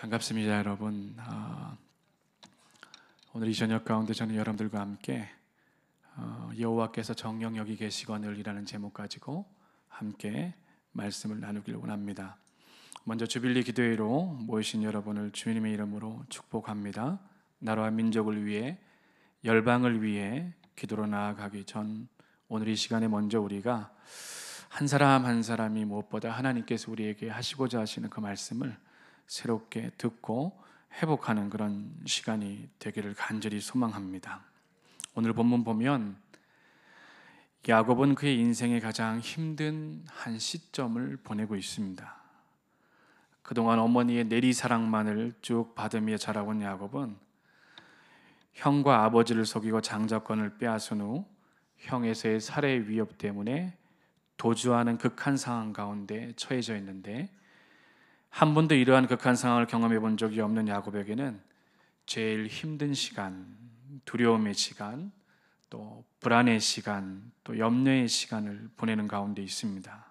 반갑습니다, 여러분. 오늘 이 저녁 가운데 저는 여러분들과 함께 여호와께서 정령 여기 계시거늘이라는 제목 가지고 함께 말씀을 나누기를 원합니다. 먼저 주빌리 기도회로 모이신 여러분을 주님의 이름으로 축복합니다. 나라와 민족을 위해, 열방을 위해 기도로 나아가기 전 오늘 이 시간에 먼저 우리가 한 사람 한 사람이 무엇보다 하나님께서 우리에게 하시고자 하시는 그 말씀을 새롭게 듣고 회복하는 그런 시간이 되기를 간절히 소망합니다. 오늘 본문 보면 야곱은 그의 인생의 가장 힘든 한 시점을 보내고 있습니다. 그동안 어머니의 내리사랑만을 쭉 받으며 자라온 야곱은 형과 아버지를 속이고 장자권을 빼앗은 후 형에서의 살해 위협 때문에 도주하는 극한 상황 가운데 처해져 있는데, 한 번도 이러한 극한 상황을 경험해 본 적이 없는 야곱에게는 제일 힘든 시간, 두려움의 시간, 또 불안의 시간, 또 염려의 시간을 보내는 가운데 있습니다.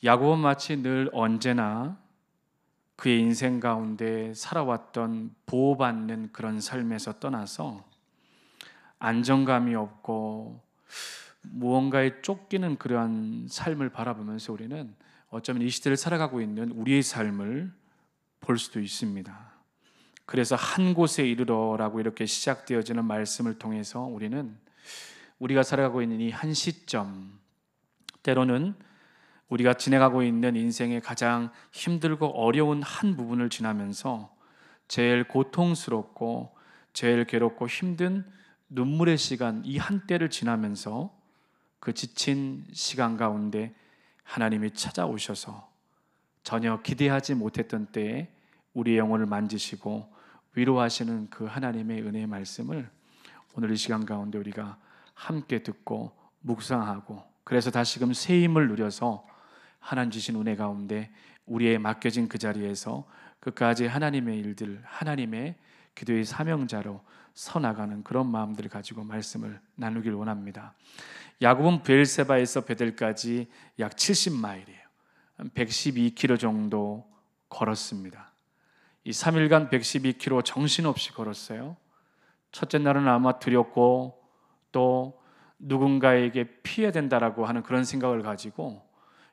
야곱은 마치 늘 언제나 그의 인생 가운데 살아왔던 보호받는 그런 삶에서 떠나서 안정감이 없고 무언가에 쫓기는 그러한 삶을 바라보면서 우리는 어쩌면 이 시대를 살아가고 있는 우리의 삶을 볼 수도 있습니다. 그래서 한 곳에 이르러라고 이렇게 시작되어지는 말씀을 통해서 우리가 살아가고 있는 이 한 시점, 때로는 우리가 지나가고 있는 인생의 가장 힘들고 어려운 한 부분을 지나면서 제일 고통스럽고 제일 괴롭고 힘든 눈물의 시간, 이 한때를 지나면서 그 지친 시간 가운데 하나님이 찾아오셔서 전혀 기대하지 못했던 때에 우리의 영혼을 만지시고 위로하시는 그 하나님의 은혜의 말씀을 오늘 이 시간 가운데 우리가 함께 듣고 묵상하고, 그래서 다시금 새 힘을 누려서 하나님 주신 은혜 가운데 우리의 맡겨진 그 자리에서 끝까지 하나님의 일들, 하나님의 기도의 사명자로 서나가는 그런 마음들을 가지고 말씀을 나누길 원합니다. 야곱은 브엘세바에서 베델까지 약 70마일이에요. 112km 정도 걸었습니다. 이 3일간 112km 정신없이 걸었어요. 첫째 날은 아마 두렵고 또 누군가에게 피해야 된다라고 하는 그런 생각을 가지고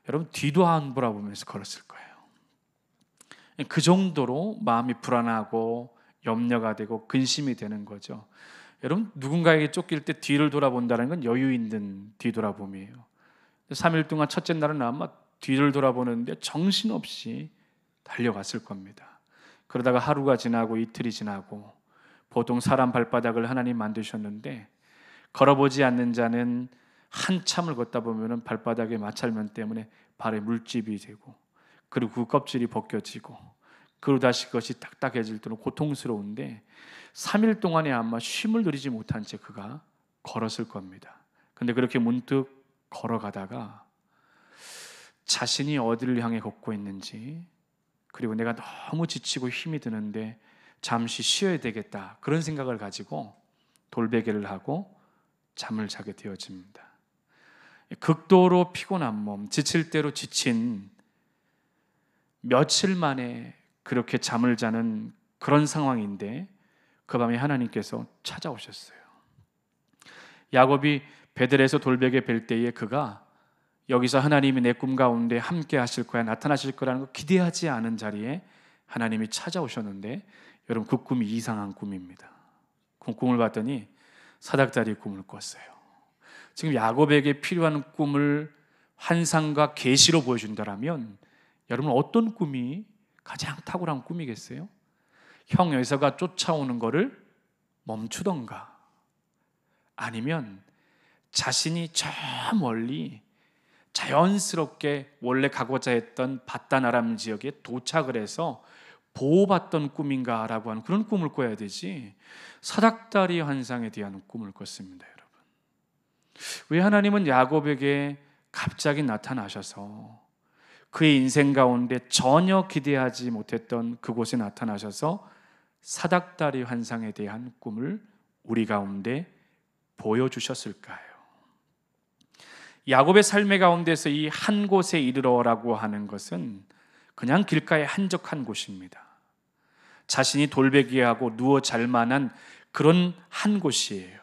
여러분 뒤도 안 돌아보면서 걸었을 거예요. 그 정도로 마음이 불안하고 염려가 되고 근심이 되는 거죠. 여러분, 누군가에게 쫓길 때 뒤를 돌아본다는 건 여유 있는 뒤돌아봄이에요. 3일 동안 첫째 날은 아마 뒤를 돌아보는데 정신없이 달려갔을 겁니다. 그러다가 하루가 지나고 이틀이 지나고, 보통 사람 발바닥을 하나님 만드셨는데 걸어보지 않는 자는 한참을 걷다 보면 발바닥의 마찰면 때문에 발에 물집이 되고, 그리고 그 껍질이 벗겨지고, 그리고 다시 그것이 딱딱해질 때는 고통스러운데 3일 동안에 아마 쉼을 누리지 못한 채 그가 걸었을 겁니다. 근데 그렇게 문득 걸어가다가 자신이 어디를 향해 걷고 있는지, 그리고 내가 너무 지치고 힘이 드는데 잠시 쉬어야 되겠다, 그런 생각을 가지고 돌베개를 하고 잠을 자게 되어집니다. 극도로 피곤한 몸, 지칠 대로 지친, 며칠 만에 그렇게 잠을 자는 그런 상황인데 그 밤에 하나님께서 찾아오셨어요. 야곱이 베델에서 돌베개 벨 때에 그가 여기서 하나님이 내 꿈 가운데 함께 하실 거야, 나타나실 거라는 걸 기대하지 않은 자리에 하나님이 찾아오셨는데, 여러분, 그 꿈이 이상한 꿈입니다. 그 꿈을 봤더니 사닥다리 꿈을 꿨어요. 지금 야곱에게 필요한 꿈을 환상과 계시로 보여준다라면 여러분, 어떤 꿈이 가장 탁월한 꿈이겠어요? 형 에서가 쫓아오는 것을 멈추던가, 아니면 자신이 저 멀리 자연스럽게 원래 가고자 했던 바단 아람 지역에 도착을 해서 보호받던 꿈인가라고 하는 그런 꿈을 꿔야 되지, 사닥다리 환상에 대한 꿈을 꿨습니다. 여러분, 왜 하나님은 야곱에게 갑자기 나타나셔서 그의 인생 가운데 전혀 기대하지 못했던 그곳에 나타나셔서 사닥다리 환상에 대한 꿈을 우리 가운데 보여주셨을까요? 야곱의 삶의 가운데서 이 한 곳에 이르러라고 하는 것은 그냥 길가에 한적한 곳입니다. 자신이 돌베개하고 누워 잘 만한 그런 한 곳이에요.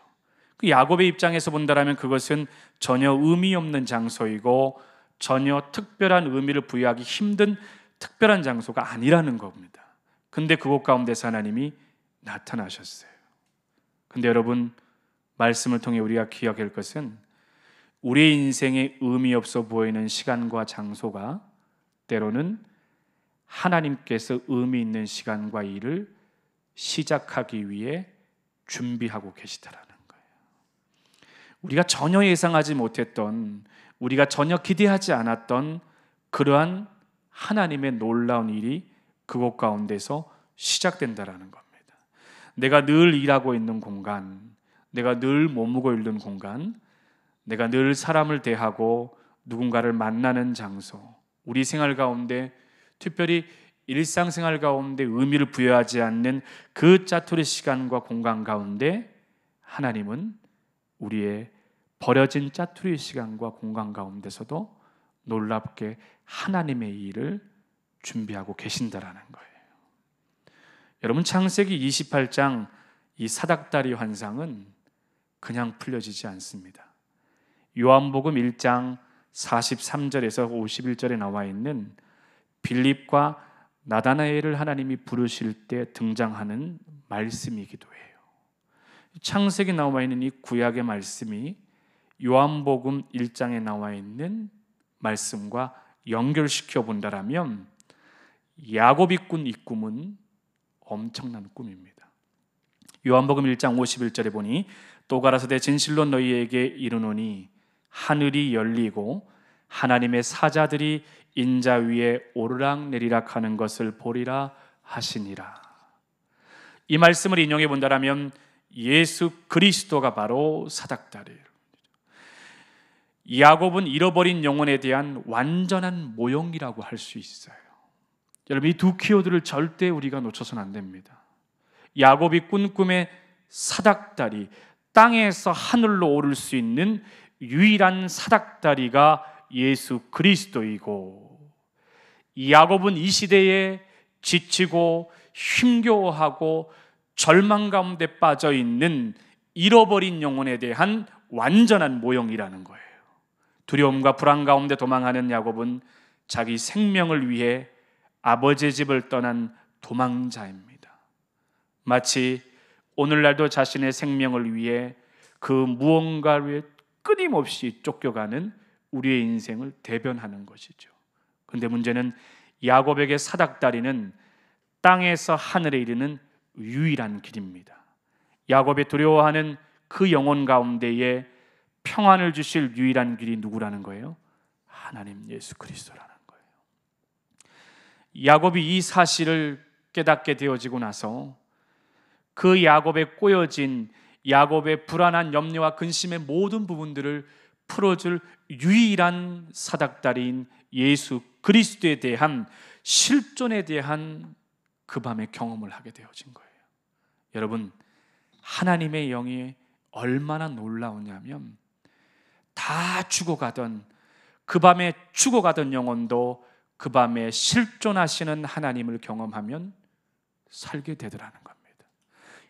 그 야곱의 입장에서 본다면 그것은 전혀 의미 없는 장소이고 전혀 특별한 의미를 부여하기 힘든 특별한 장소가 아니라는 겁니다. 근데 그곳 가운데서 하나님이 나타나셨어요. 근데 여러분, 말씀을 통해 우리가 기억할 것은 우리의 인생에 의미 없어 보이는 시간과 장소가 때로는 하나님께서 의미 있는 시간과 일을 시작하기 위해 준비하고 계시다라는 거예요. 우리가 전혀 예상하지 못했던, 우리가 전혀 기대하지 않았던 그러한 하나님의 놀라운 일이 그곳 가운데서 시작된다라는 겁니다. 내가 늘 일하고 있는 공간, 내가 늘 머무고 있는 공간, 내가 늘 사람을 대하고 누군가를 만나는 장소, 우리 생활 가운데 특별히 일상생활 가운데 의미를 부여하지 않는 그 짜투리 시간과 공간 가운데 하나님은 우리의 버려진 짜투리 시간과 공간 가운데서도 놀랍게 하나님의 일을 준비하고 계신다라는 거예요. 여러분, 창세기 28장 이 사닥다리 환상은 그냥 풀려지지 않습니다. 요한복음 1장 43절에서 51절에 나와 있는 빌립과 나다나엘을 하나님이 부르실 때 등장하는 말씀이기도 해요. 창세기 나와 있는 이 구약의 말씀이 요한복음 1장에 나와 있는 말씀과 연결시켜 본다라면 야곱이 꾼 이 꿈은 엄청난 꿈입니다. 요한복음 1장 51절에 보니 또 가라사대 진실로 너희에게 이르노니 하늘이 열리고 하나님의 사자들이 인자 위에 오르락내리락 하는 것을 보리라 하시니라. 이 말씀을 인용해 본다면 예수 그리스도가 바로 사닥다리예요. 야곱은 잃어버린 영혼에 대한 완전한 모형이라고 할 수 있어요. 여러분, 이 두 키워드를 절대 우리가 놓쳐서는 안 됩니다. 야곱이 꾼 꿈의 사닥다리, 땅에서 하늘로 오를 수 있는 유일한 사닥다리가 예수 그리스도이고, 야곱은 이 시대에 지치고 힘겨워하고 절망 가운데 빠져 있는 잃어버린 영혼에 대한 완전한 모형이라는 거예요. 두려움과 불안 가운데 도망하는 야곱은 자기 생명을 위해 아버지의 집을 떠난 도망자입니다. 마치 오늘날도 자신의 생명을 위해 그 무언가를 위해 끊임없이 쫓겨가는 우리의 인생을 대변하는 것이죠. 그런데 문제는 야곱에게 사닥다리는 땅에서 하늘에 이르는 유일한 길입니다. 야곱이 두려워하는 그 영혼 가운데에 평안을 주실 유일한 길이 누구라는 거예요? 하나님 예수 그리스도라는 거예요. 야곱이 이 사실을 깨닫게 되어지고 나서 그 야곱의 꼬여진, 야곱의 불안한 염려와 근심의 모든 부분들을 풀어줄 유일한 사닥다리인 예수 그리스도에 대한 실존에 대한 그 밤의 경험을 하게 되어진 거예요. 여러분, 하나님의 영이 얼마나 놀라우냐면 다 죽어가던, 그 밤에 죽어가던 영혼도 그 밤에 실존하시는 하나님을 경험하면 살게 되더라는 겁니다.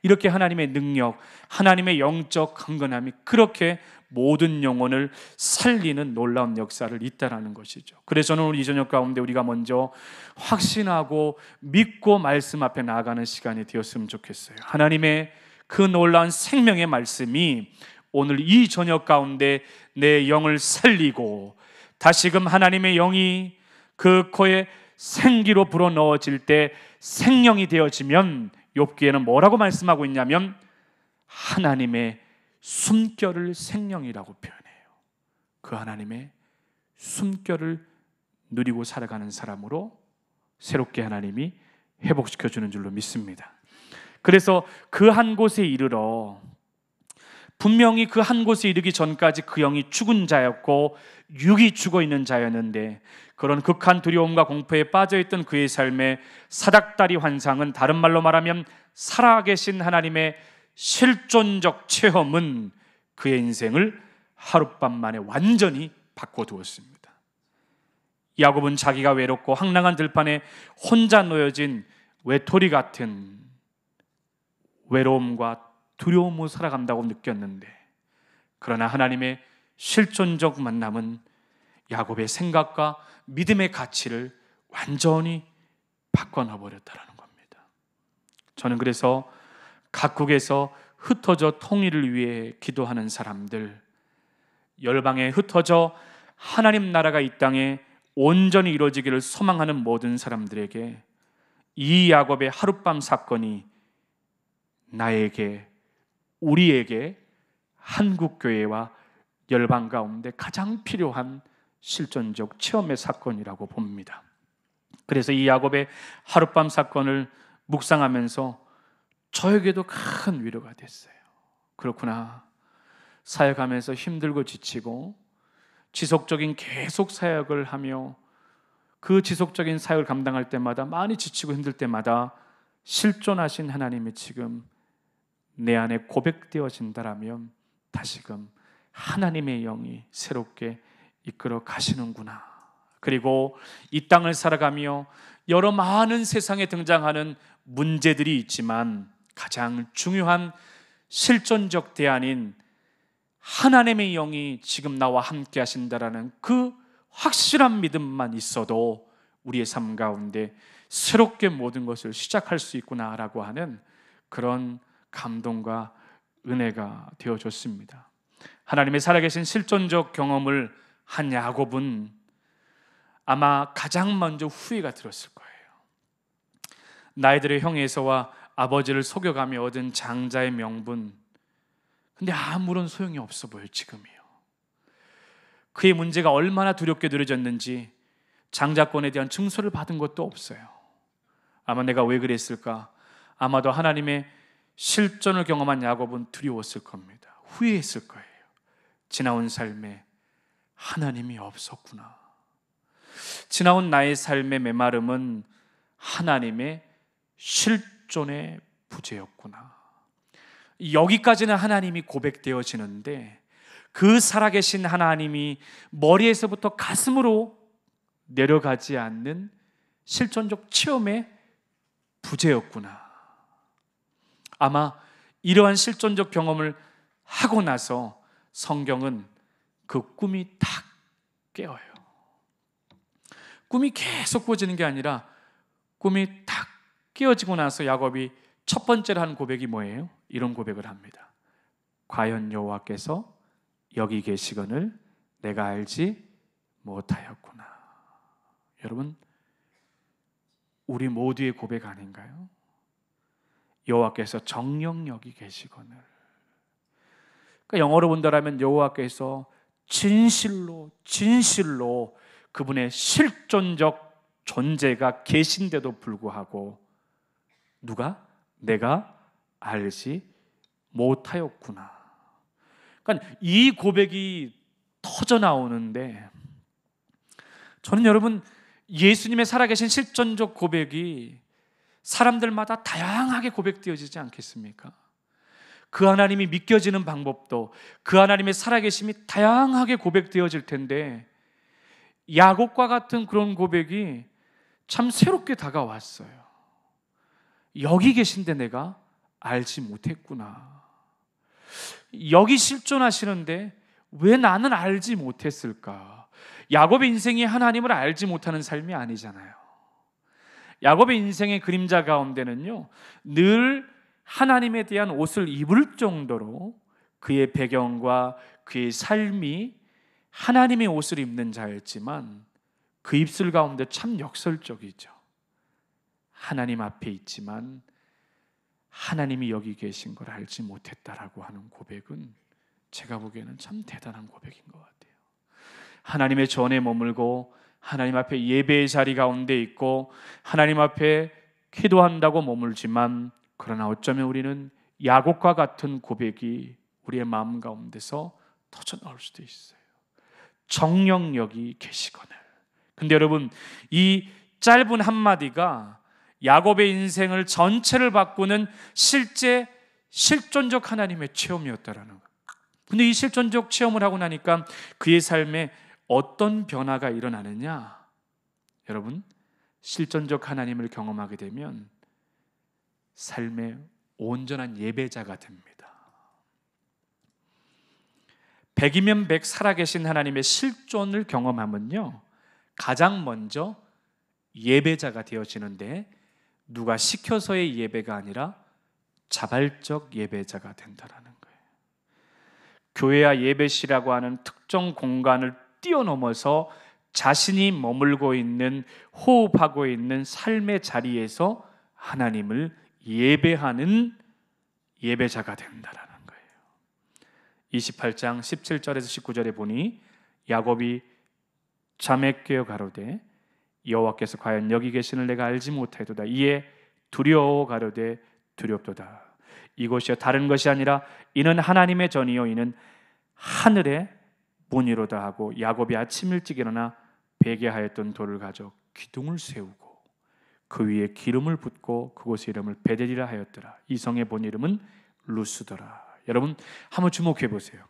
이렇게 하나님의 능력, 하나님의 영적 강건함이 그렇게 모든 영혼을 살리는 놀라운 역사를 있다라는 것이죠. 그래서 저는 오늘 이 저녁 가운데 우리가 먼저 확신하고 믿고 말씀 앞에 나아가는 시간이 되었으면 좋겠어요. 하나님의 그 놀라운 생명의 말씀이 오늘 이 저녁 가운데 내 영을 살리고 다시금 하나님의 영이 그 코에 생기로 불어넣어질 때 생명이 되어지면 욥기에는 뭐라고 말씀하고 있냐면 하나님의 숨결을 생명이라고 표현해요. 그 하나님의 숨결을 누리고 살아가는 사람으로 새롭게 하나님이 회복시켜주는 줄로 믿습니다. 그래서 그 한 곳에 이르러, 분명히 그 한 곳에 이르기 전까지 그 영이 죽은 자였고 육이 죽어있는 자였는데 그런 극한 두려움과 공포에 빠져있던 그의 삶의 사닥다리 환상은, 다른 말로 말하면 살아계신 하나님의 실존적 체험은 그의 인생을 하룻밤 만에 완전히 바꿔두었습니다. 야곱은 자기가 외롭고 황량한 들판에 혼자 놓여진 외톨이 같은 외로움과 두려움으로 살아간다고 느꼈는데, 그러나 하나님의 실존적 만남은 야곱의 생각과 믿음의 가치를 완전히 바꿔놔버렸다는 겁니다. 저는 그래서 각국에서 흩어져 통일을 위해 기도하는 사람들, 열방에 흩어져 하나님 나라가 이 땅에 온전히 이루어지기를 소망하는 모든 사람들에게 이 야곱의 하룻밤 사건이 나에게, 우리에게 한국교회와 열방 가운데 가장 필요한 실존적 체험의 사건이라고 봅니다. 그래서 이 야곱의 하룻밤 사건을 묵상하면서 저에게도 큰 위로가 됐어요. 그렇구나, 사역하면서 힘들고 지치고 지속적인 계속 사역을 하며 그 지속적인 사역을 감당할 때마다 많이 지치고 힘들 때마다 실존하신 하나님이 지금 내 안에 고백되어진다라면 다시금 하나님의 영이 새롭게 이끌어 가시는구나. 그리고 이 땅을 살아가며 여러 많은 세상에 등장하는 문제들이 있지만 가장 중요한 실존적 대안인 하나님의 영이 지금 나와 함께 하신다라는 그 확실한 믿음만 있어도 우리의 삶 가운데 새롭게 모든 것을 시작할 수 있구나라고 하는 그런 감동과 은혜가 되어줬습니다. 하나님의 살아계신 실존적 경험을 한 야곱은 아마 가장 먼저 후회가 들었을 거예요. 나이들의 형 에서와 아버지를 속여가며 얻은 장자의 명분, 근데 아무런 소용이 없어 보여요. 지금이요. 그의 문제가 얼마나 두렵게 느려졌는지 장자권에 대한 증서를 받은 것도 없어요. 아마 내가 왜 그랬을까? 아마도 하나님의 실존을 경험한 야곱은 두려웠을 겁니다. 후회했을 거예요. 지나온 삶에 하나님이 없었구나. 지나온 나의 삶의 메마름은 하나님의 실존의 부재였구나. 여기까지는 하나님이 고백되어지는데 그 살아계신 하나님이 머리에서부터 가슴으로 내려가지 않는 실존적 체험의 부재였구나. 아마 이러한 실존적 경험을 하고 나서 성경은 그 꿈이 탁 깨어요. 꿈이 계속 꾸어지는 게 아니라 꿈이 탁 깨어지고 나서 야곱이 첫 번째로 한 고백이 뭐예요? 이런 고백을 합니다. 과연 여호와께서 여기 계시거늘 내가 알지 못하였구나. 여러분, 우리 모두의 고백 아닌가요? 여호와께서 정녕 여기 계시거늘. 그러니까 영어로 본다라면 여호와께서 진실로 그분의 실존적 존재가 계신데도 불구하고 누가? 내가 알지 못하였구나. 그러니까 이 고백이 터져 나오는데, 저는 여러분 예수님의 살아계신 실존적 고백이 사람들마다 다양하게 고백되어지지 않겠습니까? 그 하나님이 믿겨지는 방법도, 그 하나님의 살아계심이 다양하게 고백되어질 텐데 야곱과 같은 그런 고백이 참 새롭게 다가왔어요. 여기 계신데 내가 알지 못했구나. 여기 실존하시는데 왜 나는 알지 못했을까? 야곱의 인생이 하나님을 알지 못하는 삶이 아니잖아요. 야곱의 인생의 그림자 가운데는요, 늘 하나님에 대한 옷을 입을 정도로 그의 배경과 그의 삶이 하나님의 옷을 입는 자였지만 그 입술 가운데 참 역설적이죠. 하나님 앞에 있지만 하나님이 여기 계신 걸 알지 못했다라고 하는 고백은 제가 보기에는 참 대단한 고백인 것 같아요. 하나님의 전에 머물고 하나님 앞에 예배의 자리 가운데 있고 하나님 앞에 기도한다고 머물지만, 그러나 어쩌면 우리는 야곱과 같은 고백이 우리의 마음 가운데서 터져 나올 수도 있어요. 정녕 여기 계시거늘. 근데 여러분, 이 짧은 한마디가 야곱의 인생을 전체를 바꾸는 실제 실존적 하나님의 체험이었다라는 거예요. 근데 이 실존적 체험을 하고 나니까 그의 삶에 어떤 변화가 일어나느냐? 여러분, 실존적 하나님을 경험하게 되면 삶의 온전한 예배자가 됩니다. 100이면 100 살아계신 하나님의 실존을 경험하면요, 가장 먼저 예배자가 되어지는데, 누가 시켜서의 예배가 아니라 자발적 예배자가 된다는 거예요. 교회와 예배실이라고 하는 특정 공간을 뛰어넘어서 자신이 머물고 있는, 호흡하고 있는 삶의 자리에서 하나님을 예배하는 예배자가 된다라는 거예요. 28장 17절에서 19절에 보니 야곱이 잠에 깨어 가로되 여호와께서 과연 여기 계시는 내가 알지 못하도다. 이에 두려워 가로되 두렵도다. 이곳이여 다른 것이 아니라 이는 하나님의 전이요 이는 하늘의 문이로다 하고, 야곱이 아침 일찍 일어나 베개하였던 돌을 가져 기둥을 세우고 그 위에 기름을 붓고 그곳의 이름을 베델이라 하였더라. 이 성의 본 이름은 루스더라. 여러분, 한번 주목해 보세요.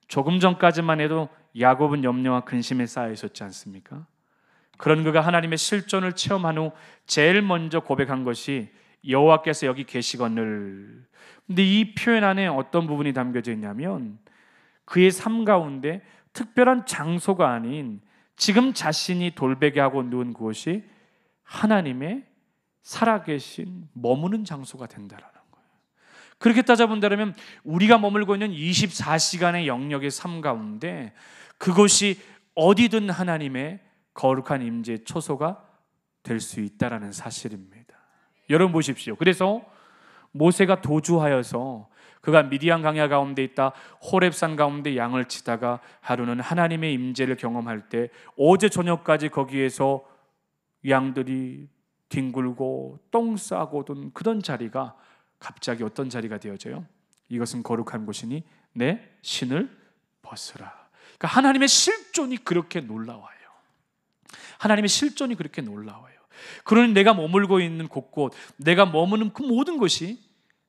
조금 전까지만 해도 야곱은 염려와 근심에 쌓여 있었지 않습니까? 그런 그가 하나님의 실존을 체험한 후 제일 먼저 고백한 것이 여호와께서 여기 계시거늘. 근데 이 표현 안에 어떤 부분이 담겨져 있냐면, 그의 삶 가운데 특별한 장소가 아닌 지금 자신이 돌베개하고 누운 곳이 하나님의 살아계신 머무는 장소가 된다라는 거예요. 그렇게 따져본다면 우리가 머물고 있는 24시간의 영역의 삶 가운데 그곳이 어디든 하나님의 거룩한 임재의 초소가 될 수 있다라는 사실입니다. 여러분 보십시오. 그래서 모세가 도주하여서 그가 미디안 강야 가운데 있다 호렙산 가운데 양을 치다가 하루는 하나님의 임재를 경험할 때 어제 저녁까지 거기에서 양들이 뒹굴고 똥 싸고 돈 그런 자리가 갑자기 어떤 자리가 되어져요? 이것은 거룩한 곳이니 내 신을 벗으라. 그러니까 하나님의 실존이 그렇게 놀라워요. 하나님의 실존이 그렇게 놀라워요. 그러니 내가 머물고 있는 곳곳, 내가 머무는 그 모든 곳이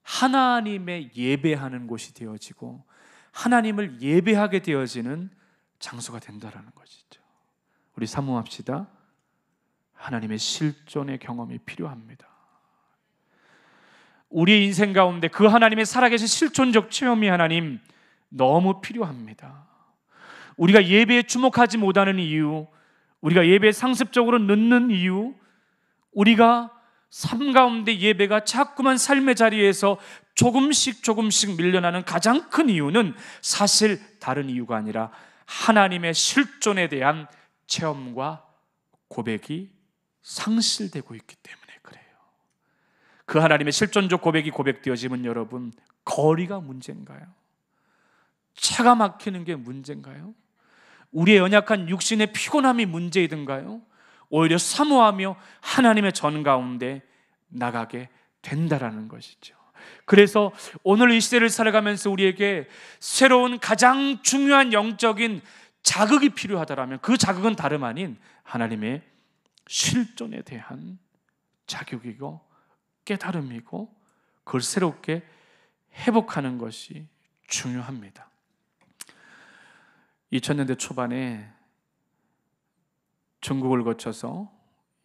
하나님의 예배하는 곳이 되어지고 하나님을 예배하게 되어지는 장소가 된다라는 것이죠. 우리 사모합시다. 하나님의 실존의 경험이 필요합니다. 우리의 인생 가운데 그 하나님의 살아계신 실존적 체험이 하나님 너무 필요합니다. 우리가 예배에 주목하지 못하는 이유, 우리가 예배에 상습적으로 늦는 이유, 우리가 삶 가운데 예배가 자꾸만 삶의 자리에서 조금씩 밀려나는 가장 큰 이유는 사실 다른 이유가 아니라 하나님의 실존에 대한 체험과 고백이 상실되고 있기 때문에 그래요. 그 하나님의 실존적 고백이 고백되어지면 여러분, 거리가 문제인가요? 차가 막히는 게 문제인가요? 우리의 연약한 육신의 피곤함이 문제이든가요? 오히려 사모하며 하나님의 전 가운데 나가게 된다라는 것이죠. 그래서 오늘 이 시대를 살아가면서 우리에게 새로운 가장 중요한 영적인 자극이 필요하다라면 그 자극은 다름 아닌 하나님의 실존에 대한 자격이고 깨달음이고 그걸 새롭게 회복하는 것이 중요합니다. 2000년대 초반에 중국을 거쳐서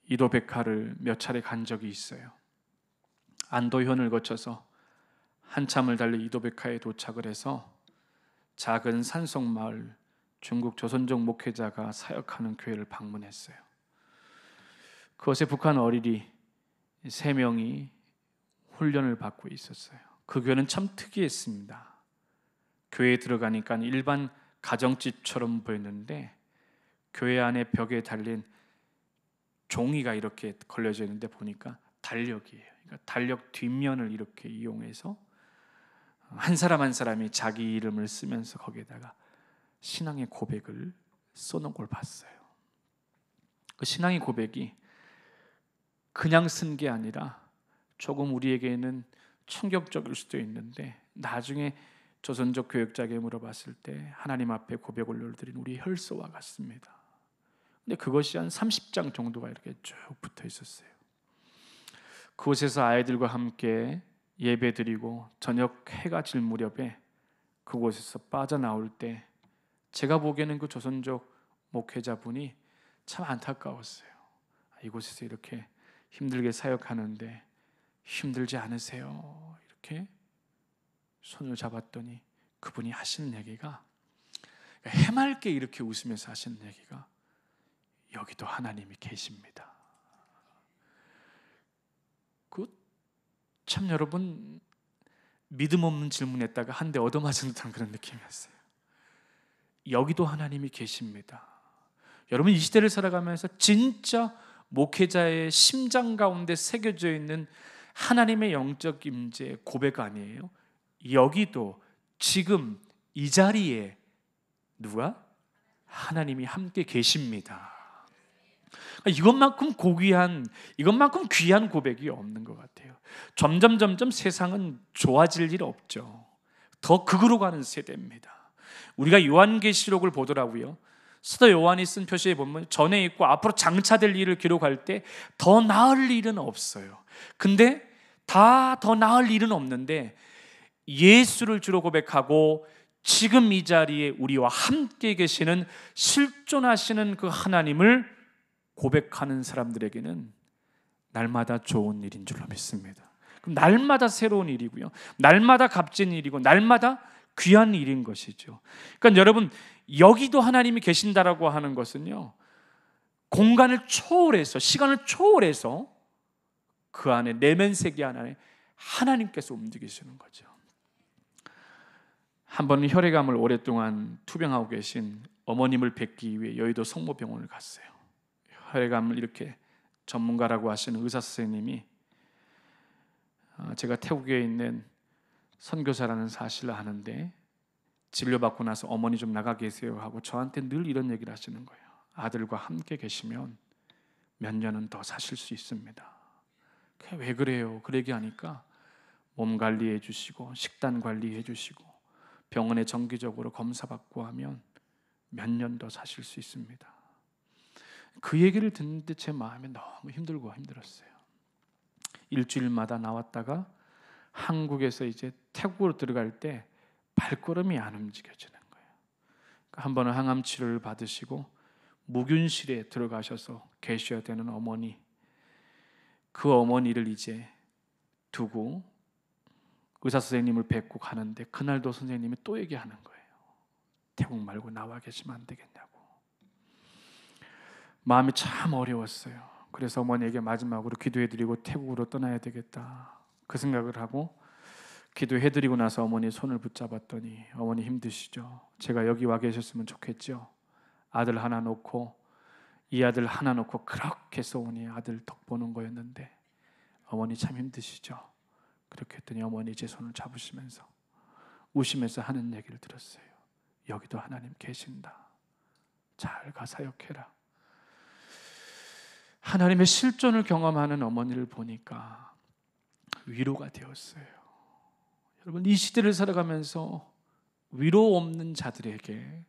이도백화를 몇 차례 간 적이 있어요. 안도현을 거쳐서 한참을 달려 이도백화에 도착을 해서 작은 산속마을 중국 조선족 목회자가 사역하는 교회를 방문했어요. 그곳에 북한 어린이 3명이 훈련을 받고 있었어요. 그 교회는 참 특이했습니다. 교회에 들어가니까 일반 가정집처럼 보였는데 교회 안에 벽에 달린 종이가 이렇게 걸려져 있는데 보니까 달력이에요. 그러니까 달력 뒷면을 이렇게 이용해서 한 사람 한 사람이 자기 이름을 쓰면서 거기에다가 신앙의 고백을 써놓은 걸 봤어요. 그 신앙의 고백이 그냥 쓴 게 아니라 조금 우리에게는 충격적일 수도 있는데 나중에 조선족 교역자에게 물어봤을 때 하나님 앞에 고백 올려드린 우리 혈서와 같습니다. 근데 그것이 한 30장 정도가 이렇게 쭉 붙어 있었어요. 그곳에서 아이들과 함께 예배드리고 저녁 해가 질 무렵에 그곳에서 빠져나올 때 제가 보기에는 그 조선족 목회자분이 참 안타까웠어요. 이곳에서 이렇게 힘들게 사역하는데 힘들지 않으세요? 이렇게 손을 잡았더니 그분이 하신 얘기가, 해맑게 이렇게 웃으면서 하신 얘기가, 여기도 하나님이 계십니다. 참 여러분, 믿음 없는 질문했다가 한 대 얻어맞은 듯한 그런 느낌이었어요. 여기도 하나님이 계십니다. 여러분, 이 시대를 살아가면서 진짜 목회자의 심장 가운데 새겨져 있는 하나님의 영적 임재 고백 아니에요? 여기도 지금 이 자리에 누가? 하나님이 함께 계십니다. 이것만큼 고귀한, 이것만큼 귀한 고백이 없는 것 같아요. 점점 세상은 좋아질 일 없죠. 더 극으로 가는 세대입니다. 우리가 요한계시록을 보더라고요. 사도 요한이 쓴 표시에 보면 전에 있고 앞으로 장차될 일을 기록할 때 더 나을 일은 없어요. 근데 다 더 나을 일은 없는데 예수를 주로 고백하고 지금 이 자리에 우리와 함께 계시는 실존하시는 그 하나님을 고백하는 사람들에게는 날마다 좋은 일인 줄로 믿습니다. 그럼 날마다 새로운 일이고요, 날마다 값진 일이고 날마다 귀한 일인 것이죠. 그러니까 여러분, 여기도 하나님이 계신다라고 하는 것은요, 공간을 초월해서, 시간을 초월해서 그 안에, 내면 세계 안에 하나님께서 움직이시는 거죠. 한 번은 혈액암을 오랫동안 투병하고 계신 어머님을 뵙기 위해 여의도 성모병원을 갔어요. 혈액암을 이렇게 전문가라고 하시는 의사 선생님이 제가 태국에 있는 선교사라는 사실을 아는데 진료받고 나서 어머니 좀 나가 계세요 하고 저한테 늘 이런 얘기를 하시는 거예요. 아들과 함께 계시면 몇 년은 더 사실 수 있습니다. 왜 그래요? 그 얘기하니까 몸 관리해 주시고 식단 관리해 주시고 병원에 정기적으로 검사받고 하면 몇 년 더 사실 수 있습니다. 그 얘기를 듣는데 제 마음이 너무 힘들고 힘들었어요. 일주일마다 나왔다가 한국에서 이제 태국으로 들어갈 때 발걸음이 안 움직여지는 거예요. 한 번은 항암 치료를 받으시고 무균실에 들어가셔서 계셔야 되는 어머니, 그 어머니를 이제 두고 의사 선생님을 뵙고 가는데 그날도 선생님이 또 얘기하는 거예요. 태국 말고 나와 계시면 안 되겠냐고. 마음이 참 어려웠어요. 그래서 어머니에게 마지막으로 기도해드리고 태국으로 떠나야 되겠다 그 생각을 하고 기도해드리고 나서 어머니 손을 붙잡았더니, 어머니 힘드시죠? 제가 여기 와 계셨으면 좋겠죠? 아들 하나 놓고, 이 아들 하나 놓고 그렇게 소원이 아들 덕 보는 거였는데 어머니 참 힘드시죠? 그렇게 했더니 어머니 제 손을 잡으시면서 우시면서 하는 얘기를 들었어요. 여기도 하나님 계신다. 잘 가 사역해라. 하나님의 실존을 경험하는 어머니를 보니까 위로가 되었어요. 여러분, 이 시대를 살아가면서 위로 없는 자들에게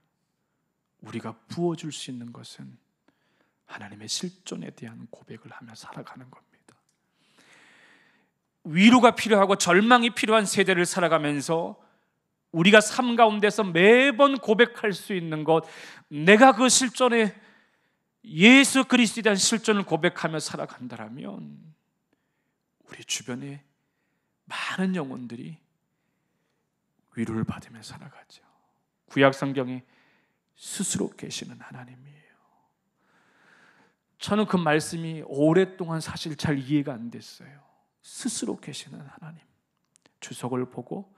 우리가 부어줄 수 있는 것은 하나님의 실존에 대한 고백을 하며 살아가는 겁니다. 위로가 필요하고 절망이 필요한 세대를 살아가면서 우리가 삶 가운데서 매번 고백할 수 있는 것, 내가 그 실존에 예수 그리스도에 대한 실존을 고백하며 살아간다면 우리 주변에 많은 영혼들이 위로를 받으며 살아가죠. 구약 성경에 스스로 계시는 하나님이에요. 저는 그 말씀이 오랫동안 사실 잘 이해가 안 됐어요. 스스로 계시는 하나님, 주석을 보고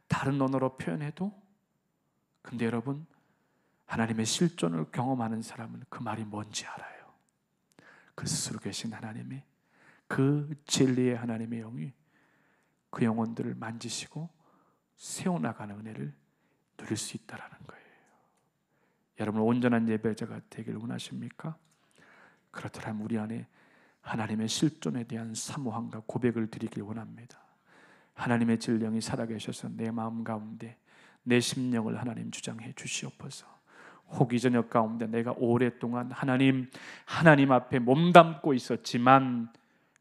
다른 언어로 표현해도, 근데 여러분, 하나님의 실존을 경험하는 사람은 그 말이 뭔지 알아요. 그 스스로 계신 하나님의, 그 진리의 하나님의 영이 그 영혼들을 만지시고 세워나가는 은혜를 누릴 수 있다는 거예요. 여러분, 온전한 예배자가 되길 원하십니까? 그렇다면 우리 안에 하나님의 실존에 대한 사모함과 고백을 드리길 원합니다. 하나님의 진령이 살아계셔서 내 마음 가운데 내 심령을 하나님 주장해 주시옵소서. 호기 저녁 가운데 내가 오랫동안 하나님 앞에 몸담고 있었지만,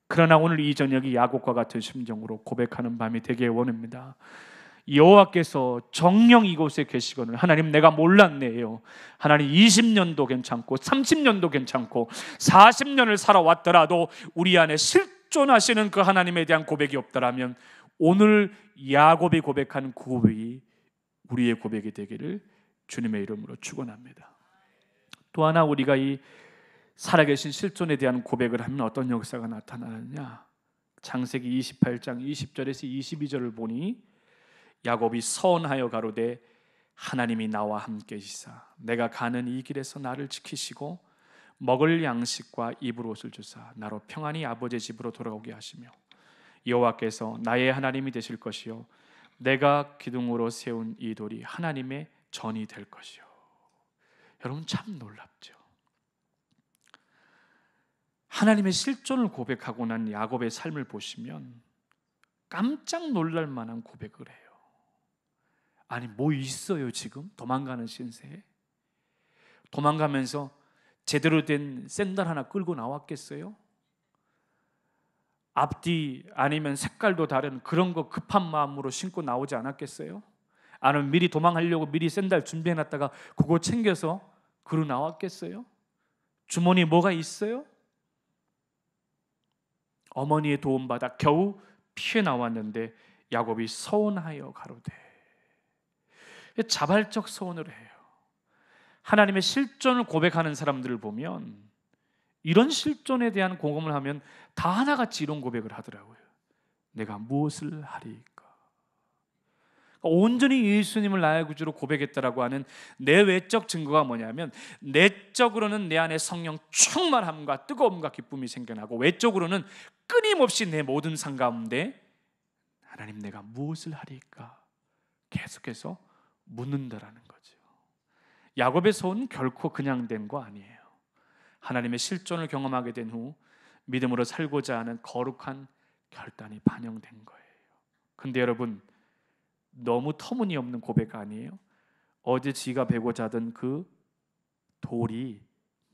그러나 오늘 이 저녁이 야곱과 같은 심정으로 고백하는 밤이 되길 원합니다. 여호와께서 정령 이곳에 계시거늘 하나님 내가 몰랐네요. 하나님 20년도 괜찮고 30년도 괜찮고 40년을 살아왔더라도 우리 안에 실존하시는 그 하나님에 대한 고백이 없더라면 오늘 야곱이 고백한 그 고백이 우리의 고백이 되기를 주님의 이름으로 축원합니다. 또 하나 우리가 이 살아계신 실존에 대한 고백을 하면 어떤 역사가 나타나느냐, 창세기 28장 20절에서 22절을 보니 야곱이 서원하여 가로되 하나님이 나와 함께 계시사 내가 가는 이 길에서 나를 지키시고 먹을 양식과 입을 옷을 주사 나로 평안히 아버지의 집으로 돌아오게 하시며 여호와께서 나의 하나님이 되실 것이요 내가 기둥으로 세운 이 돌이 하나님의 전이 될 것이요. 여러분 참 놀랍죠. 하나님의 실존을 고백하고 난 야곱의 삶을 보시면 깜짝 놀랄 만한 고백을 해요. 아니 뭐 있어요 지금? 도망가는 신세에 도망가면서 제대로 된 샌들 하나 끌고 나왔겠어요? 앞뒤 아니면 색깔도 다른 그런 거 급한 마음으로 신고 나오지 않았겠어요? 아니면 미리 도망하려고 미리 샌들 준비해놨다가 그거 챙겨서 그러 나왔겠어요? 주머니에 뭐가 있어요? 어머니의 도움받아 겨우 피해 나왔는데 야곱이 서원하여 가로되, 자발적 서원을 해요. 하나님의 실존을 고백하는 사람들을 보면 이런 실존에 대한 공감을 하면 다 하나같이 이런 고백을 하더라고요. 내가 무엇을 하리까? 온전히 예수님을 나의 구주로 고백했다라고 하는 내 외적 증거가 뭐냐면, 내적으로는 내 안에 성령 충만함과 뜨거움과 기쁨이 생겨나고 외적으로는 끊임없이 내 모든 삶 가운데 하나님 내가 무엇을 하리까? 계속해서 묻는다라는 거죠. 야곱의 소원은 결코 그냥 된 거 아니에요. 하나님의 실존을 경험하게 된 후 믿음으로 살고자 하는 거룩한 결단이 반영된 거예요. 근데 여러분 너무 터무니없는 고백 아니에요? 어제 지가 베고 자던 그 돌이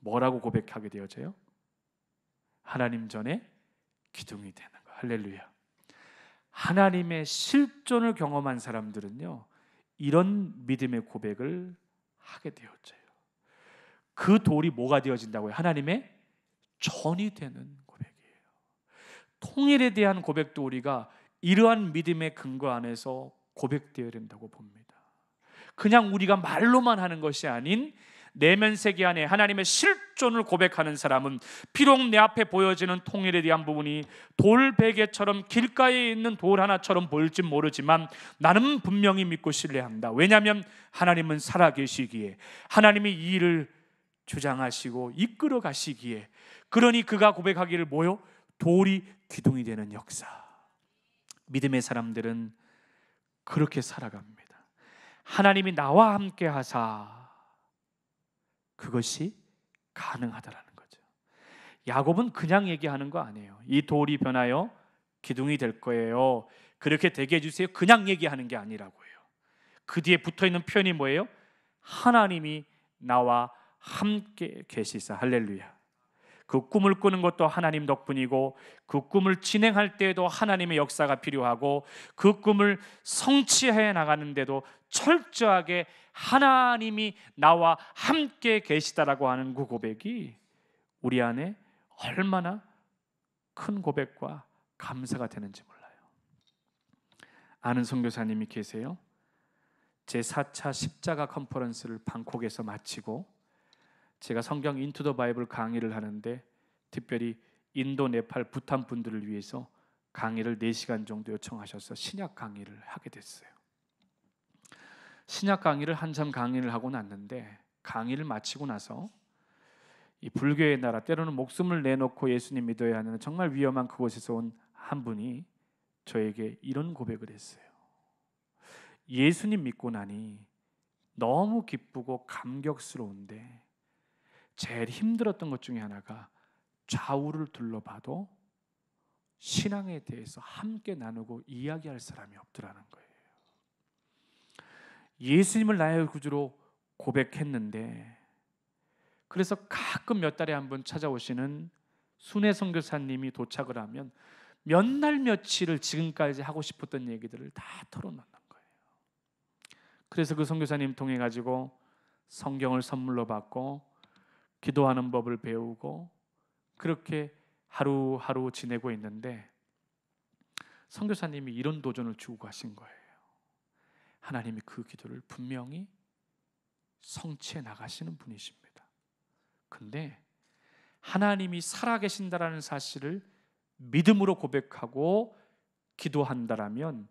뭐라고 고백하게 되어져요? 하나님 전에 기둥이 되는 거. 할렐루야. 하나님의 실존을 경험한 사람들은요 이런 믿음의 고백을 하게 되어져요. 그 돌이 뭐가 되어진다고요? 하나님의 전이 되는 고백이에요. 통일에 대한 고백도 우리가 이러한 믿음의 근거 안에서 고백되어야 된다고 봅니다. 그냥 우리가 말로만 하는 것이 아닌 내면 세계 안에 하나님의 실존을 고백하는 사람은 비록 내 앞에 보여지는 통일에 대한 부분이 돌베개처럼 길가에 있는 돌 하나처럼 보일지 모르지만 나는 분명히 믿고 신뢰한다. 왜냐하면 하나님은 살아계시기에, 하나님이 이 일을 주장하시고 이끌어 가시기에, 그러니 그가 고백하기를 뭐요? 돌이 기둥이 되는 역사. 믿음의 사람들은 그렇게 살아갑니다. 하나님이 나와 함께 하사 그것이 가능하다라는 거죠. 야곱은 그냥 얘기하는 거 아니에요. 이 돌이 변하여 기둥이 될 거예요. 그렇게 되게 해주세요. 그냥 얘기하는 게 아니라고요. 그 뒤에 붙어있는 표현이 뭐예요? 하나님이 나와 함께 계시사. 할렐루야. 그 꿈을 꾸는 것도 하나님 덕분이고 그 꿈을 진행할 때에도 하나님의 역사가 필요하고 그 꿈을 성취해 나가는데도 철저하게 하나님이 나와 함께 계시다라고 하는 그 고백이 우리 안에 얼마나 큰 고백과 감사가 되는지 몰라요. 아는 선교사님이 계세요. 제4차 십자가 컨퍼런스를 방콕에서 마치고 제가 성경 인투 더 바이블 강의를 하는데 특별히 인도, 네팔, 부탄 분들을 위해서 강의를 4시간 정도 요청하셔서 신약 강의를 하게 됐어요. 신약 강의를 한참 강의를 하고 났는데 강의를 마치고 나서 이 불교의 나라, 때로는 목숨을 내놓고 예수님 믿어야 하는 정말 위험한 그곳에서 온 한 분이 저에게 이런 고백을 했어요. 예수님 믿고 나니 너무 기쁘고 감격스러운데 제일 힘들었던 것 중에 하나가 좌우를 둘러봐도 신앙에 대해서 함께 나누고 이야기할 사람이 없더라는 거예요. 예수님을 나의 구주로 고백했는데, 그래서 가끔 몇 달에 한 번 찾아오시는 순회 선교사님이 도착을 하면 몇 날 며칠을 지금까지 하고 싶었던 얘기들을 다 털어놓는 거예요. 그래서 그 선교사님 통해 가지고 성경을 선물로 받고 기도하는 법을 배우고 그렇게 하루하루 지내고 있는데 선교사님이 이런 도전을 주고 가신 거예요. 하나님이 그 기도를 분명히 성취해 나가시는 분이십니다. 근데 하나님이 살아계신다라는 사실을 믿음으로 고백하고 기도한다라면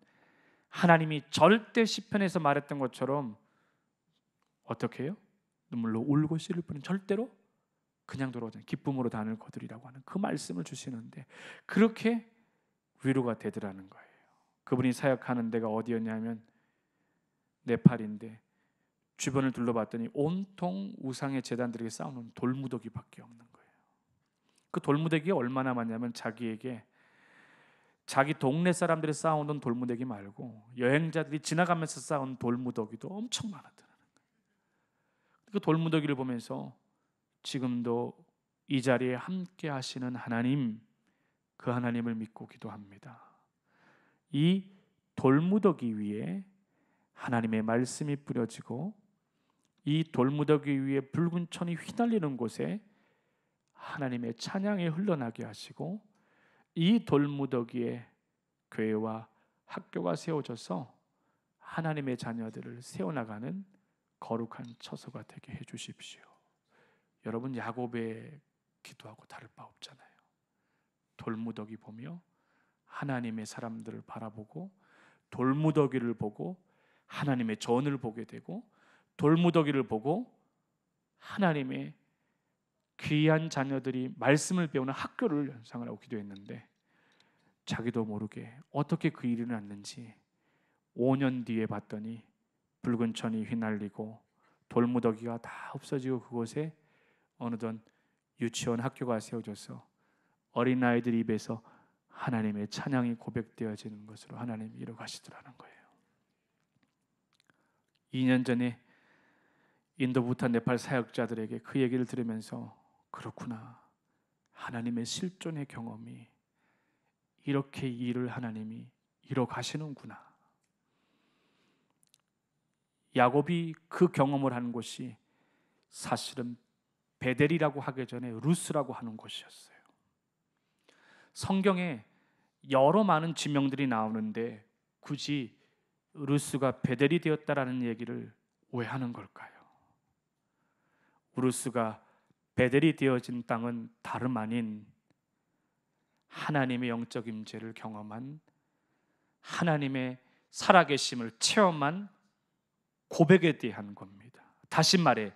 하나님이 절대 시편에서 말했던 것처럼 어떻게 해요? 눈물로 울고 씨를 뿌린 절대로 그냥 돌아오지 않는 기쁨으로 단을 거두리라고 하는 그 말씀을 주시는데 그렇게 위로가 되더라는 거예요. 그분이 사역하는 데가 어디였냐면 네팔인데 주변을 둘러봤더니 온통 우상의 제단들에게 쌓아놓은 돌무더기밖에 없는 거예요. 그 돌무더기가 얼마나 많냐면 자기에게 자기 동네 사람들이 쌓아놓은 돌무더기 말고 여행자들이 지나가면서 쌓은 돌무더기도 엄청 많았더라는 거예요. 그 돌무더기를 보면서 지금도 이 자리에 함께 하시는 하나님, 그 하나님을 믿고 기도합니다. 이 돌무더기 위에 하나님의 말씀이 뿌려지고 이 돌무더기 위에 붉은 천이 휘날리는 곳에 하나님의 찬양이 흘러나게 하시고 이 돌무더기에 교회와 학교가 세워져서 하나님의 자녀들을 세워나가는 거룩한 처소가 되게 해주십시오. 여러분, 야곱의 기도하고 다를 바 없잖아요. 돌무더기 보며 하나님의 사람들을 바라보고 돌무더기를 보고 하나님의 전을 보게 되고 돌무더기를 보고 하나님의 귀한 자녀들이 말씀을 배우는 학교를 연상을 하고 기도했는데 자기도 모르게 어떻게 그 일이 났는지 5년 뒤에 봤더니 붉은 천이 휘날리고 돌무더기가 다 없어지고 그곳에 어느덧 유치원 학교가 세워져서 어린아이들 입에서 하나님의 찬양이 고백되어지는 것으로 하나님이 이뤄가시더라는 거예요. 2년 전에 인도, 부탄, 네팔 사역자들에게 그 얘기를 들으면서 그렇구나, 하나님의 실존의 경험이 이렇게 일을 하나님이 이뤄가시는구나. 야곱이 그 경험을 한 곳이 사실은 베델이라고 하기 전에 루스라고 하는 곳이었어요. 성경에 여러 많은 지명들이 나오는데 굳이 루스가 베델이 되었다라는 얘기를 왜 하는 걸까요? 루스가 베델이 되어진 땅은 다름 아닌 하나님의 영적 임재를 경험한, 하나님의 살아계심을 체험한 고백에 대한 겁니다. 다시 말해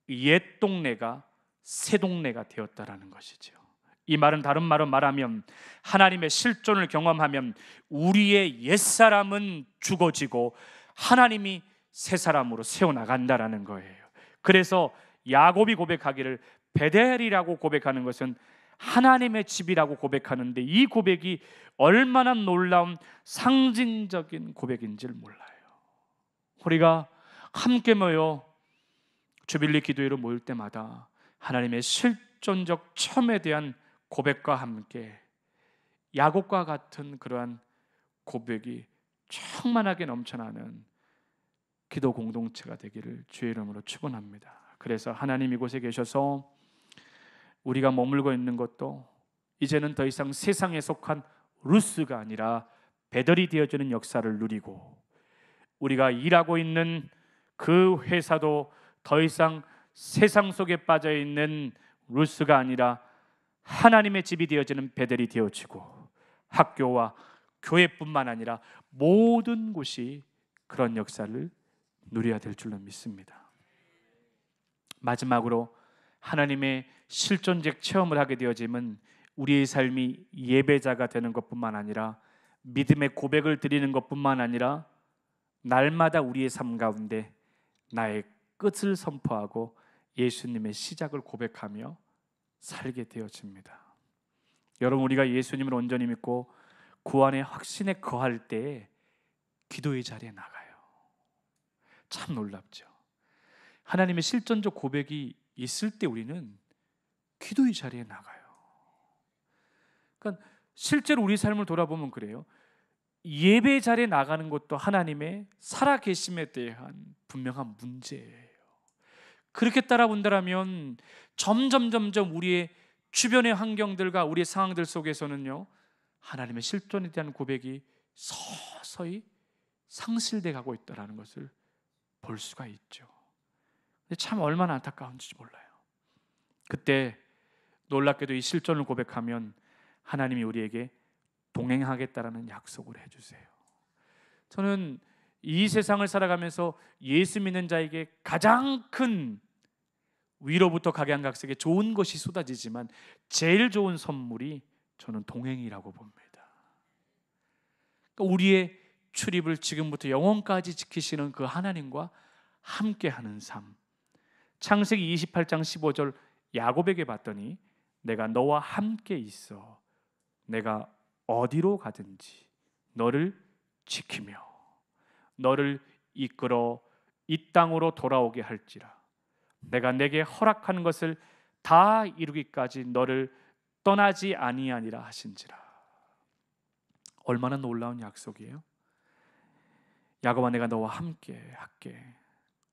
옛 동네가 새 동네가 되었다라는 것이죠. 이 말은 다른 말로 말하면 하나님의 실존을 경험하면 우리의 옛사람은 죽어지고 하나님이 새 사람으로 세워나간다라는 거예요. 그래서 야곱이 고백하기를 베델이라고 고백하는 것은 하나님의 집이라고 고백하는데 이 고백이 얼마나 놀라운 상징적인 고백인지를 몰라요. 우리가 함께 모여 주빌리 기도회로 모일 때마다 하나님의 실존적 처음에 대한 고백과 함께 야곱과 같은 그러한 고백이 충만하게 넘쳐나는 기도 공동체가 되기를 주의 이름으로 축원합니다. 그래서 하나님 이곳에 계셔서 우리가 머물고 있는 것도 이제는 더 이상 세상에 속한 루스가 아니라 베델이 되어지는 역사를 누리고 우리가 일하고 있는 그 회사도 더 이상 세상 속에 빠져 있는 루스가 아니라 하나님의 집이 되어지는 베델이 되어지고 학교와 교회뿐만 아니라 모든 곳이 그런 역사를 누려야 될 줄로 믿습니다. 마지막으로 하나님의 실존적 체험을 하게 되어지면 우리의 삶이 예배자가 되는 것뿐만 아니라 믿음의 고백을 드리는 것뿐만 아니라 날마다 우리의 삶 가운데 나의 끝을 선포하고 예수님의 시작을 고백하며 살게 되어집니다. 여러분, 우리가 예수님을 온전히 믿고 그 안에 확신에 거할 때 기도의 자리에 나가요. 참 놀랍죠. 하나님의 실존적 고백이 있을 때 우리는 기도의 자리에 나가요. 그러니까 실제로 우리 삶을 돌아보면 그래요. 예배 자리에 나가는 것도 하나님의 살아계심에 대한 분명한 문제예요. 그렇게 따라본다면 점점 우리의 주변의 환경들과 우리의 상황들 속에서는요, 하나님의 실존에 대한 고백이 서서히 상실돼 가고 있다는 것을 볼 수가 있죠. 근데 참 얼마나 안타까운지 몰라요. 그때 놀랍게도 이 실존을 고백하면 하나님이 우리에게 동행하겠다라는 약속을 해주세요. 저는 이 세상을 살아가면서 예수 믿는 자에게 가장 큰 위로부터 각양각색의 좋은 것이 쏟아지지만 제일 좋은 선물이 저는 동행이라고 봅니다. 그러니까 우리의 출입을 지금부터 영원까지 지키시는 그 하나님과 함께하는 삶. 창세기 28장 15절 야곱에게 봤더니 내가 너와 함께 있어 내가 어디로 가든지 너를 지키며 너를 이끌어 이 땅으로 돌아오게 할지라 내가 내게 허락하는 것을 다 이루기까지 너를 떠나지 아니하니라 하신지라. 얼마나 놀라운 약속이에요. 야곱아, 내가 너와 함께 할게.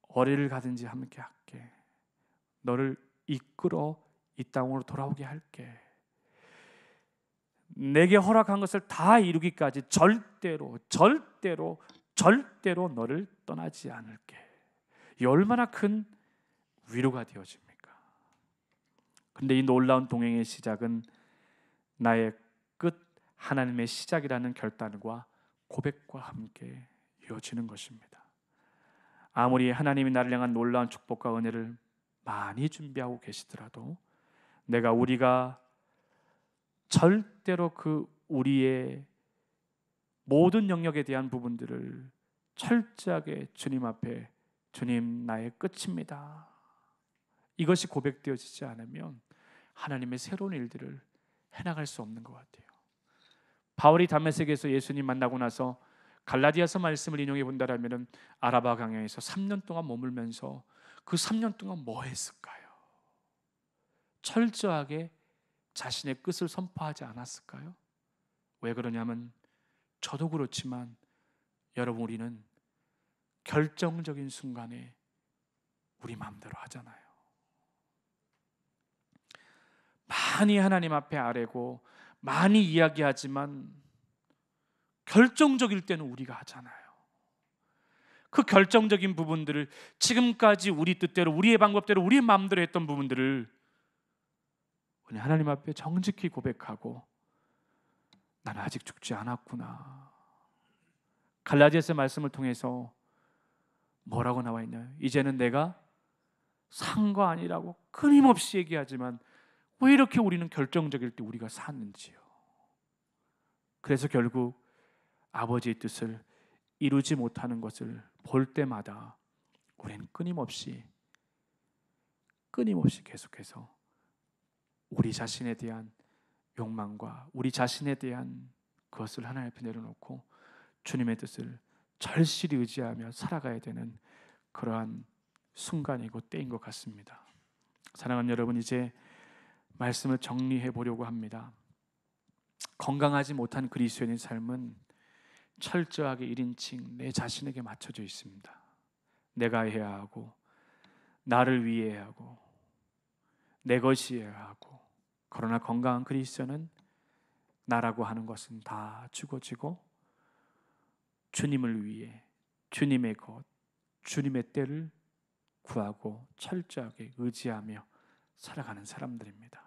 어디를 가든지 함께 할게. 너를 이끌어 이 땅으로 돌아오게 할게. 내게 허락한 것을 다 이루기까지 절대로 너를 떠나지 않을게. 이 얼마나 큰 위로가 되어집니까? 그런데 이 놀라운 동행의 시작은 나의 끝, 하나님의 시작이라는 결단과 고백과 함께 이루어지는 것입니다. 아무리 하나님이 나를 향한 놀라운 축복과 은혜를 많이 준비하고 계시더라도 우리가 절대로 우리의 모든 영역에 대한 부분들을 철저하게 주님 앞에, 주님 나의 끝입니다, 이것이 고백되어지지 않으면 하나님의 새로운 일들을 해나갈 수 없는 것 같아요. 바울이 다메섹에서 예수님 만나고 나서 갈라디아서 말씀을 인용해 본다라면 아라바 강야에서 3년 동안 머물면서 그 3년 동안 뭐 했을까요? 철저하게 자신의 끝을 선포하지 않았을까요? 왜 그러냐면 저도 그렇지만 여러분, 우리는 결정적인 순간에 우리 마음대로 하잖아요. 많이 하나님 앞에 아뢰고 많이 이야기하지만 결정적일 때는 우리가 하잖아요. 그 결정적인 부분들을 지금까지 우리 뜻대로, 우리의 방법대로, 우리의 마음대로 했던 부분들을 하나님 앞에 정직히 고백하고 나는 아직 죽지 않았구나. 갈라디아서 말씀을 통해서 뭐라고 나와 있나요? 이제는 내가 산 거 아니라고 끊임없이 얘기하지만 왜 이렇게 우리는 결정적일 때 우리가 사는지요? 그래서 결국 아버지의 뜻을 이루지 못하는 것을 볼 때마다 우리는 끊임없이 계속해서 우리 자신에 대한 욕망과 우리 자신에 대한 그것을 하나님 앞에 내려놓고 주님의 뜻을 절실히 의지하며 살아가야 되는 그러한 순간이고 때인 것 같습니다. 사랑하는 여러분, 이제 말씀을 정리해 보려고 합니다. 건강하지 못한 그리스도인의 삶은 철저하게 1인칭 내 자신에게 맞춰져 있습니다. 내가 해야 하고, 나를 위해 해야 하고, 내 것이어야 하고. 그러나 건강한 그리스도는 나라고 하는 것은 다 죽어지고 주님을 위해, 주님의 것, 주님의 때를 구하고 철저하게 의지하며 살아가는 사람들입니다.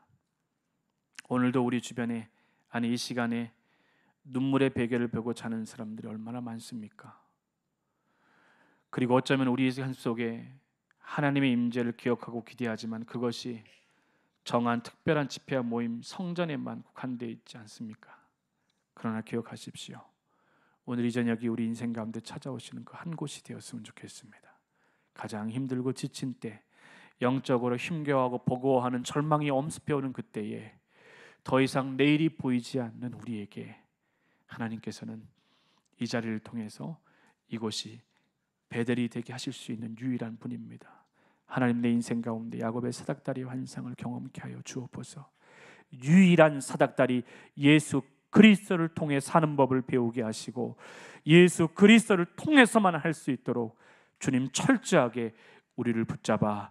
오늘도 우리 주변에, 아니 이 시간에 눈물의 베개를 베고 자는 사람들이 얼마나 많습니까? 그리고 어쩌면 우리 삶 속에 하나님의 임재를 기억하고 기대하지만 그것이 정한 특별한 집회와 모임, 성전에만 국한되어 있지 않습니까? 그러나 기억하십시오. 오늘 이 저녁이 우리 인생 가운데 찾아오시는 그 한 곳이 되었으면 좋겠습니다. 가장 힘들고 지친 때, 영적으로 힘겨워하고 버거워하는 절망이 엄습해오는 그때에 더 이상 내일이 보이지 않는 우리에게 하나님께서는 이 자리를 통해서 이곳이 베델이 되게 하실 수 있는 유일한 분입니다. 하나님, 내 인생 가운데 야곱의 사닥다리 환상을 경험케 하여 주옵소서. 유일한 사닥다리 예수 그리스도를 통해 사는 법을 배우게 하시고 예수 그리스도를 통해서만 할 수 있도록 주님 철저하게 우리를 붙잡아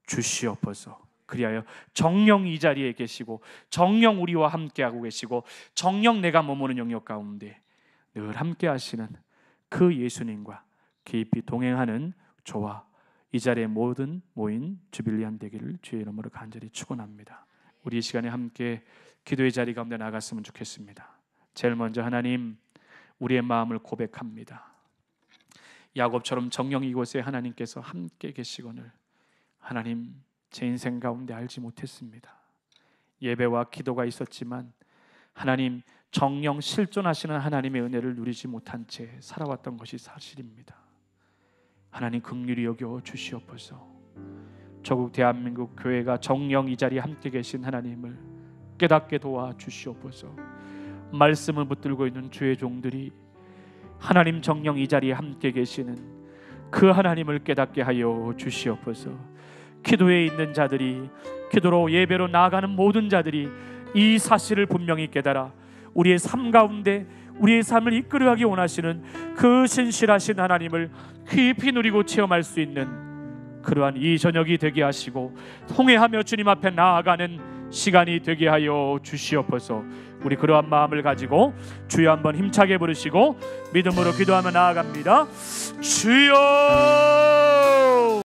주시옵소서. 그리하여 정령 이 자리에 계시고 정령 우리와 함께하고 계시고 정령 내가 머무는 영역 가운데 늘 함께 하시는 그 예수님과 깊이 동행하는 저와 이 자리에 모든 모인 주빌리안 되기를 주의 이름으로 간절히 축원합니다. 우리 이 시간에 함께 기도의 자리 가운데 나갔으면 좋겠습니다. 제일 먼저 하나님, 우리의 마음을 고백합니다. 야곱처럼 정령 이곳에 하나님께서 함께 계시거늘 하나님, 제 인생 가운데 알지 못했습니다. 예배와 기도가 있었지만 하나님, 정령 실존하시는 하나님의 은혜를 누리지 못한 채 살아왔던 것이 사실입니다. 하나님 긍휼히 여겨 주시옵소서. 조국 대한민국 교회가 정령 이 자리에 함께 계신 하나님을 깨닫게 도와 주시옵소서. 말씀을 붙들고 있는 주의 종들이 하나님 정령 이 자리에 함께 계시는 그 하나님을 깨닫게 하여 주시옵소서. 기도에 있는 자들이, 기도로 예배로 나아가는 모든 자들이 이 사실을 분명히 깨달아 우리의 삶 가운데 우리의 삶을 이끌어가기 원하시는 그 신실하신 하나님을 깊이 누리고 체험할 수 있는 그러한 이 저녁이 되게 하시고 통회하며 주님 앞에 나아가는 시간이 되게 하여 주시옵소서. 우리 그러한 마음을 가지고 주여 한번 힘차게 부르시고 믿음으로 기도하며 나아갑니다. 주여